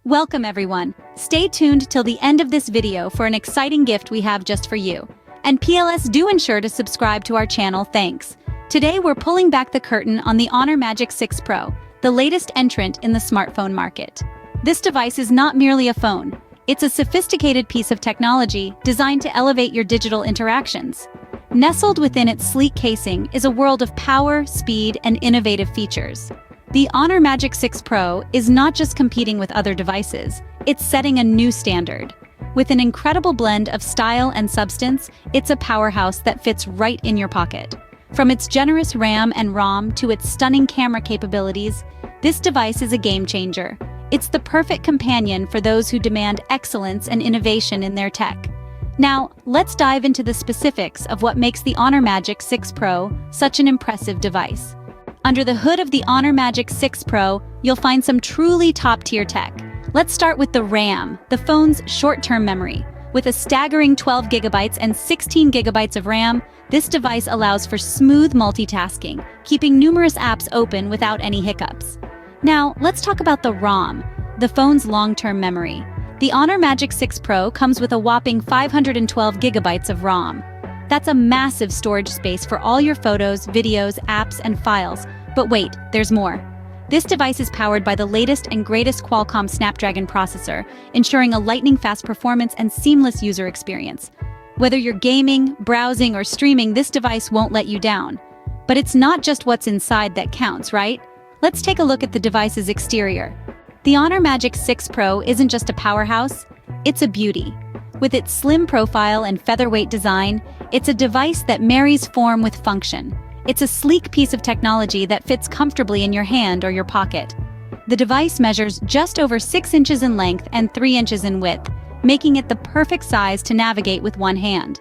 Welcome everyone. Stay tuned till the end of this video for an exciting gift we have just for you. And PLS, do ensure to subscribe to our channel, thanks. Today we're pulling back the curtain on the Honor Magic 6 Pro, the latest entrant in the smartphone market. This device is not merely a phone. It's a sophisticated piece of technology designed to elevate your digital interactions. Nestled within its sleek casing is a world of power, speed, and innovative features. The Honor Magic 6 Pro is not just competing with other devices, it's setting a new standard. With an incredible blend of style and substance, it's a powerhouse that fits right in your pocket. From its generous RAM and ROM to its stunning camera capabilities, this device is a game changer. It's the perfect companion for those who demand excellence and innovation in their tech. Now, let's dive into the specifics of what makes the Honor Magic 6 Pro such an impressive device. Under the hood of the Honor Magic 6 Pro, you'll find some truly top-tier tech. Let's start with the RAM, the phone's short-term memory. With a staggering 12 gigabytes and 16 gigabytes of RAM, this device allows for smooth multitasking, keeping numerous apps open without any hiccups. Now, let's talk about the ROM, the phone's long-term memory. The Honor Magic 6 Pro comes with a whopping 512 gigabytes of ROM. That's a massive storage space for all your photos, videos, apps, and files. But wait, there's more. This device is powered by the latest and greatest Qualcomm Snapdragon processor, ensuring a lightning-fast performance and seamless user experience. Whether you're gaming, browsing, or streaming, this device won't let you down. But it's not just what's inside that counts, right? Let's take a look at the device's exterior. The Honor Magic 6 Pro isn't just a powerhouse, it's a beauty. With its slim profile and featherweight design, it's a device that marries form with function. It's a sleek piece of technology that fits comfortably in your hand or your pocket. The device measures just over 6 inches in length and 3 inches in width, making it the perfect size to navigate with one hand.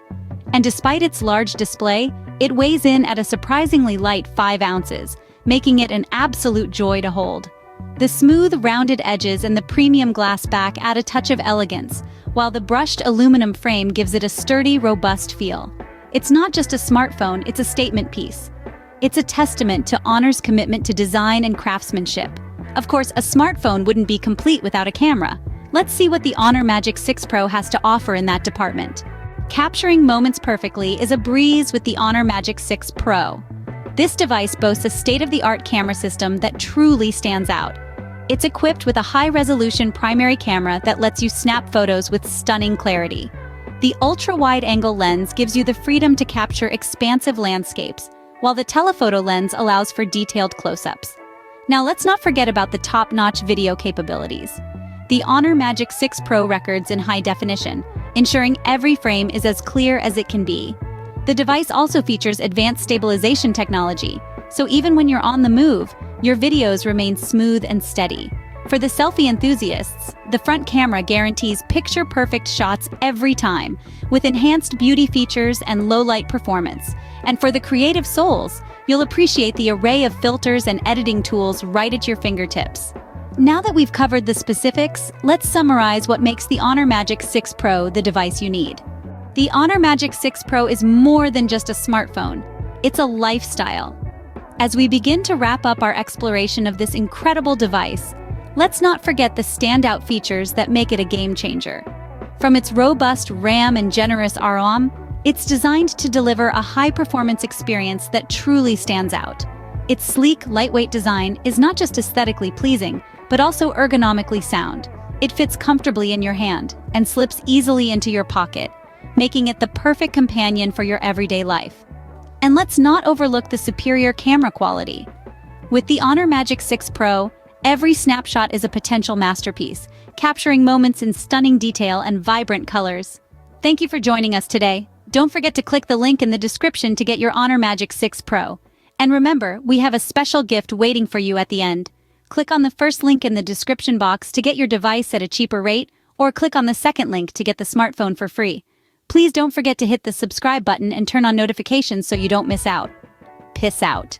And despite its large display, it weighs in at a surprisingly light 5 ounces, making it an absolute joy to hold. The smooth, rounded edges and the premium glass back add a touch of elegance, while the brushed aluminum frame gives it a sturdy, robust feel. It's not just a smartphone, it's a statement piece. It's a testament to Honor's commitment to design and craftsmanship. Of course, a smartphone wouldn't be complete without a camera. Let's see what the Honor Magic 6 Pro has to offer in that department. Capturing moments perfectly is a breeze with the Honor Magic 6 Pro. This device boasts a state-of-the-art camera system that truly stands out. It's equipped with a high-resolution primary camera that lets you snap photos with stunning clarity. The ultra-wide-angle lens gives you the freedom to capture expansive landscapes, while the telephoto lens allows for detailed close-ups. Now let's not forget about the top-notch video capabilities. The Honor Magic 6 Pro records in high definition, ensuring every frame is as clear as it can be. The device also features advanced stabilization technology, so even when you're on the move, your videos remain smooth and steady. For the selfie enthusiasts, the front camera guarantees picture-perfect shots every time, with enhanced beauty features and low-light performance. And for the creative souls, you'll appreciate the array of filters and editing tools right at your fingertips. Now that we've covered the specifics, let's summarize what makes the Honor Magic 6 Pro the device you need. The Honor Magic 6 Pro is more than just a smartphone. It's a lifestyle. As we begin to wrap up our exploration of this incredible device, let's not forget the standout features that make it a game changer. From its robust RAM and generous ROM, it's designed to deliver a high-performance experience that truly stands out. Its sleek, lightweight design is not just aesthetically pleasing, but also ergonomically sound. It fits comfortably in your hand and slips easily into your pocket, making it the perfect companion for your everyday life. And let's not overlook the superior camera quality. With the Honor Magic 6 Pro, every snapshot is a potential masterpiece, capturing moments in stunning detail and vibrant colors. Thank you for joining us today. Don't forget to click the link in the description to get your Honor Magic 6 Pro. And remember, we have a special gift waiting for you at the end. Click on the first link in the description box to get your device at a cheaper rate, or click on the second link to get the smartphone for free. Please don't forget to hit the subscribe button and turn on notifications so you don't miss out. Peace out.